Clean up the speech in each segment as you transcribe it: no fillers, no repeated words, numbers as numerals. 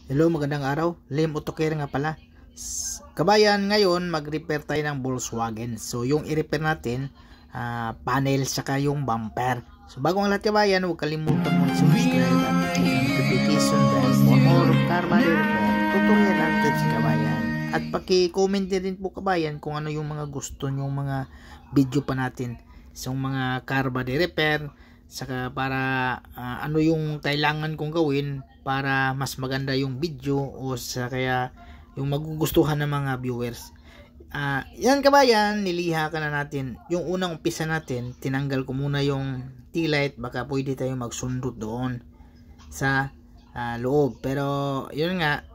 Hello, magandang araw. Lim Autocare nga pala. Kabayan, ngayon mag-repair tayo ng Volkswagen. So yung i-repair natin, panel saka yung bumper. So bago ang lahat kabayan, huwag kalimutan mo subscribe at notification bell for more car body repair tutorial and tips kabayan. At paki-comment din po kabayan kung ano yung mga gusto nyong mga video pa natin. So mga car body repair, saka para ano yung kailangan kong gawin para mas maganda yung video o sa kaya yung magugustuhan ng mga viewers. Yan kabayan, niliha ka na natin. Yung unang umpisa natin, tinanggal ko muna yung T-light, baka pwede tayo magsundot doon sa loob. Pero yun nga,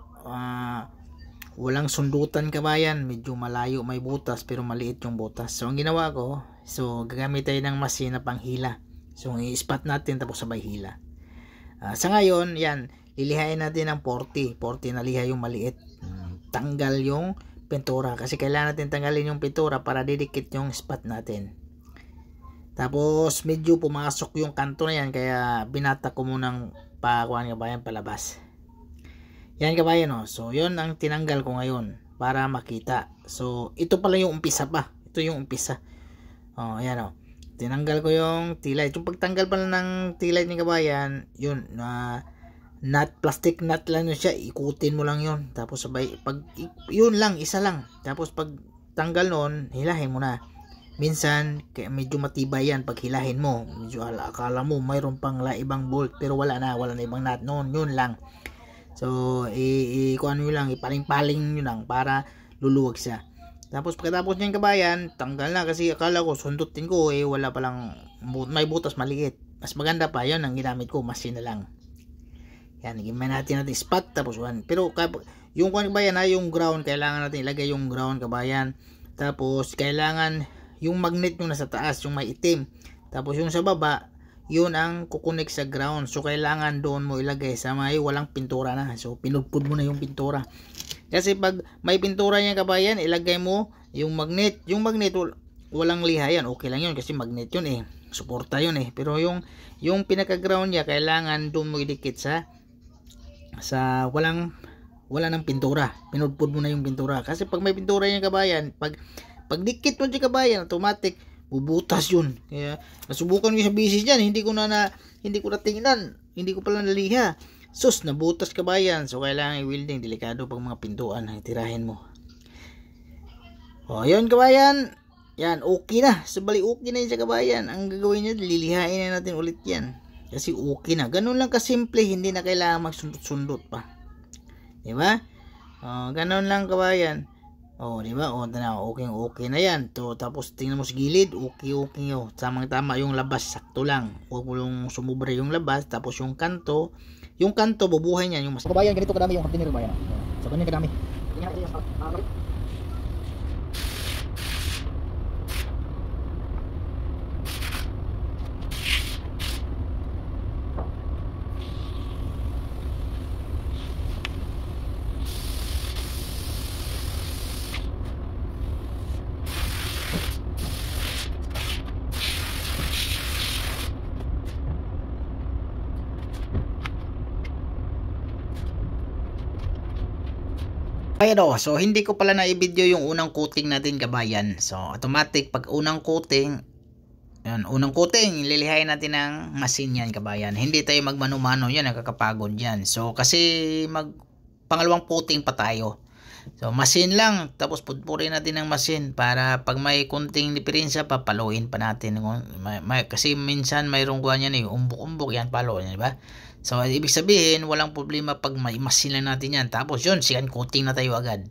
walang sundutan kabayan, medyo malayo, may butas pero maliit yung butas. So ang ginawa ko, so gagamit tayo ng machine na panghila. So i-spot natin tapos sabay hila. Sa ngayon, yan, lilihain natin ng 40 na liha yung maliit. Tanggal yung pintura kasi kailangan natin tanggalin yung pintura para didikit yung spot natin. Tapos medyo pumasok yung kanto na yan kaya binata ko munang pakuan kabayan palabas. Yan kabayan oh. So yun ang tinanggal ko ngayon para makita. So ito pala yung umpisa pa. Ito yung umpisa. Oh, ayan oh. Tinanggal ko yung T-light. Yung pagtanggal pala ng T-light ni kabayan, yun, nut, plastic nut lang yun siya, ikutin mo lang yun. Tapos sabay, pag, yun lang, isa lang. Tapos pag tanggal nun, hilahin mo na. Minsan, medyo matibay yan pag hilahin mo. Medyo akala mo, mayroon pang ibang bolt, pero wala na ibang nut noon, yun lang. So, kuano yun lang, ipaling-paling yun lang para luluwag siya. Tapos pagkatapos niyan kabayan, tanggal na kasi akala ko sundutin ko wala palang may butas maliit. Mas maganda pa 'yon ang ginamit ko, machine na lang. Yan, gimana natin spot tapos one. Pero yung kabayan yung ground kailangan natin ilagay yung ground kabayan. Tapos kailangan yung magnet yung nasa taas, yung may itim. Tapos yung sa baba, yun ang kukonek sa ground. So kailangan doon mo ilagay sa may walang pintura na. So pinudpud mo na yung pintura. Kasi pag may pintura niya kabayan, ilagay mo yung magnet. Yung magnet walang liha yan. Okay lang yun kasi magnet yun suporta yun Pero yung pinaka-ground niya kailangan doon mo idikit sa wala ng pintura. Pinudpud mo na yung pintura. Kasi pag may pintura niya kabayan, pag dikit mo siya kabayan, automatic bubutas yun. Kaya nasubukan ko sa bisis diyan, hindi ko na tingnan. Hindi ko pala naliha. Sus, nabutas kabayan. So kailangan i-welding, delikado pag mga pintuan tirahin mo. O yun kabayan. Yan, okay na. So bali okay na yun sa kabayan. Ang gagawin niya, lilihain na natin ulit yan. Kasi okay na. Ganun lang kasimple, hindi na kailangan magsundot-sundot pa. Diba? O, ganun lang kabayan. O, diba? O, okay na yan. Tapos tingnan mo sa gilid, okay yun. Tamang-tama yung labas, sakto lang. Huwag mo yung sumubra yung labas. Tapos yung kanto, bubuhay niyan. Yung mas kabayan, ganito kadami yung hardiner kabayan. So, ganyan kadami. Ayan so hindi ko pala na-video yung unang coating natin kabayan. So automatic pag unang coating, lilihain natin ng machine yan kabayan. Hindi tayo magmano-mano yan, nakakapagod yan. So kasi pangalawang coating pa tayo. So machine lang, tapos pudpurin natin ng machine para pag may kunting diferensya papaluin pa natin. Kasi minsan mayroong kuha yan umbok-umbok yan, palo yan, diba? So ibig sabihin walang problema pag may machine lang natin yan. Tapos yun, second coating na tayo agad.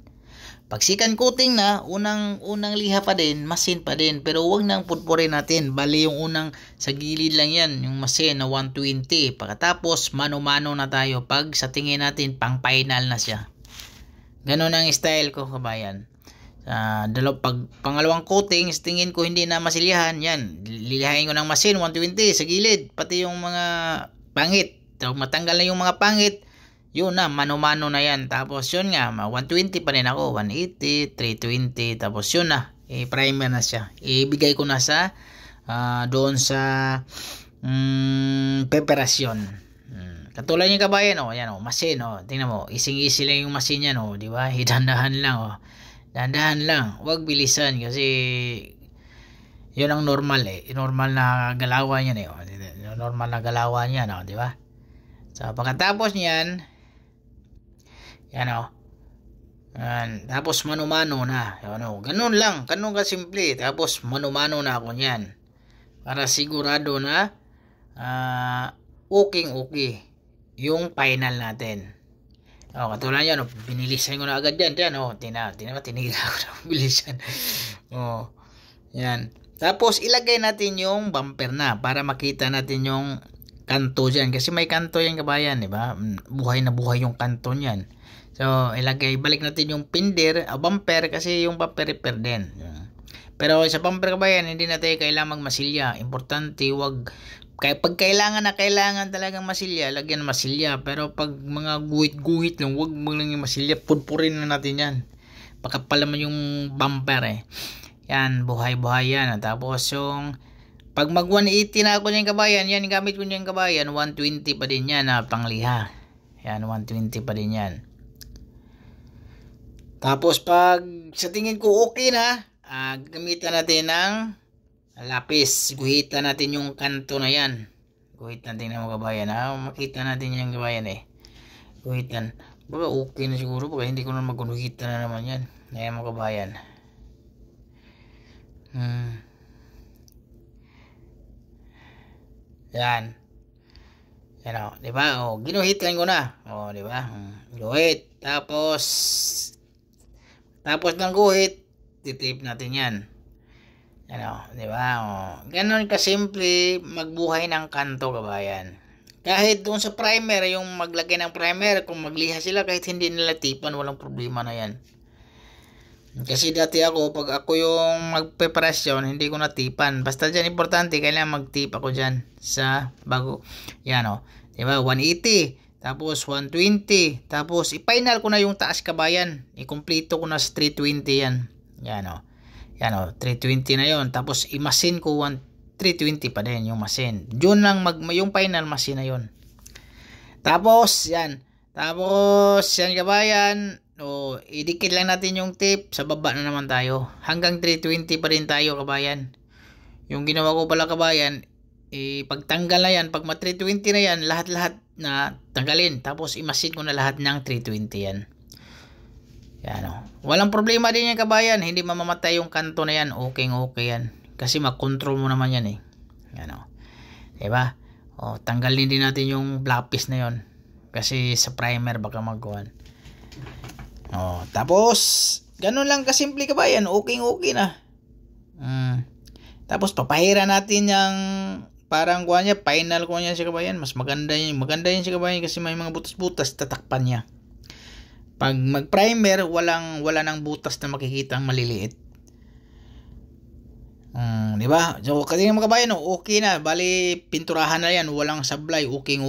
Pag second coating na, unang liha pa din, machine pa din, pero wag nang pudpurin natin. Bali yung unang sa gilid lang yan, yung machine na 120. Pagkatapos mano-mano na tayo pag sa tingin natin pang final na siya. Ganon ang style ko kabayan. Pag pangalawang coating, tingin ko hindi na masilihan, yan, lilihain ko ng machine 120 sa gilid, pati yung mga pangit. So, matanggal na yung mga pangit, yun na, mano-mano na yan. Tapos yun nga, 120 pa rin ako, 180, 320, tapos yun na, primer na siya. Ibigay ko na sa doon sa preparasyon. Katulad niya kabayan, yan masin, tingnan mo, easy lang yung masin niya, di ba? Dahan-dahan lang, dahan-dahan lang, huwag bilisan kasi yun ang normal normal na galawan niyan normal na galawan niya, di ba? So pagkatapos niyan, yan tapos mano-mano na, ganun lang, ganun ka simple, tapos mano-mano na ako niyan para sigurado na okay yung final natin. Katulad yan, binilisan ko na agad yan, tinira ko na bilisan. Yan. Tapos ilagay natin yung bumper na para makita natin yung kanto dyan, kasi may kanto yan kabayan, di ba? Buhay na buhay yung kanto niyan. So balik natin yung bumper, kasi yung bumper repair din. Pero sa bumper kabayan, hindi natin kailangan magmasilya. Importante, pag kailangan talagang masilya, lagyan ng masilya. Pero pag mga guhit-guhit lang, huwag mo lang yung masilya, pudpurin na natin yan. Pakapal naman yung bumper Yan, buhay-buhay yan. Tapos yung pag mag 180 na ako niyan kabayan, yan gamit ko niyan kabayan, 120 pa din yan pangliha. Yan, 120 pa din yan. Tapos pag sa tingin ko okay na, gamitan natin ng lapis. Guhitan natin yung kanto na yan. Guhitan natin ng kabayan. Makita natin yung kabayan Guhitan. Baka okay na siguro. Baka hindi ko na magguhitan na naman yan. Ayan mga kabayan. Yan. Yan diba? Ginuhitan ko na. Diba? Guhit. Tapos ng guhit, titip natin yan. Diba? Ganon kasimple magbuhay ng kanto kabayan. Kahit doon sa primer, yung maglagay ng primer, kung magliha sila kahit hindi nila tipan, walang problema na yan. Kasi dati pag ako yung magpreparasyon, hindi ko natipan. Basta dyan importante, kailangan magtip ako dyan sa bago. Yan diba? 180, tapos 120, tapos i-final ko na yung taas kabayan. I-complete ko na sa 320 yan. Yan 320 na yon. Tapos i-machine ko 320 pa din yung machine. Yun lang yung final machine na yon. Tapos yan kabayan, idikit lang natin yung tape, sa baba na naman tayo. Hanggang 320 pa rin tayo kabayan. Yung ginawa ko pala kabayan, pagtanggal na yan, pag 320 na yan, lahat-lahat na tanggalin. Tapos i-machine ko na lahat ng 320 yan. Yan walang problema din yan kabayan, hindi mamamatay yung kanto na yan. Okay yan, kasi makontrol mo naman yan yan diba? Tanggalin din natin yung lapis na yon, kasi sa primer baka magkuhan. Tapos ganun lang kasimple kabayan, okay na. Tapos papahira natin yung parang kuha niya, final kuha niya si kabayan. Mas maganda yun si kabayan, kasi may mga butas-butas, tatakpan niya. Pag mag-primer, wala nang butas na makikita ang maliliit. Diba? So, kasi mga kabayan, okay na. Bali, pinturahan na yan. Walang sablay. Okay.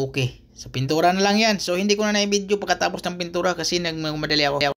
Sa pintura na lang yan. So, hindi ko na na-video pagkatapos ng pintura kasi nagmamadali ako.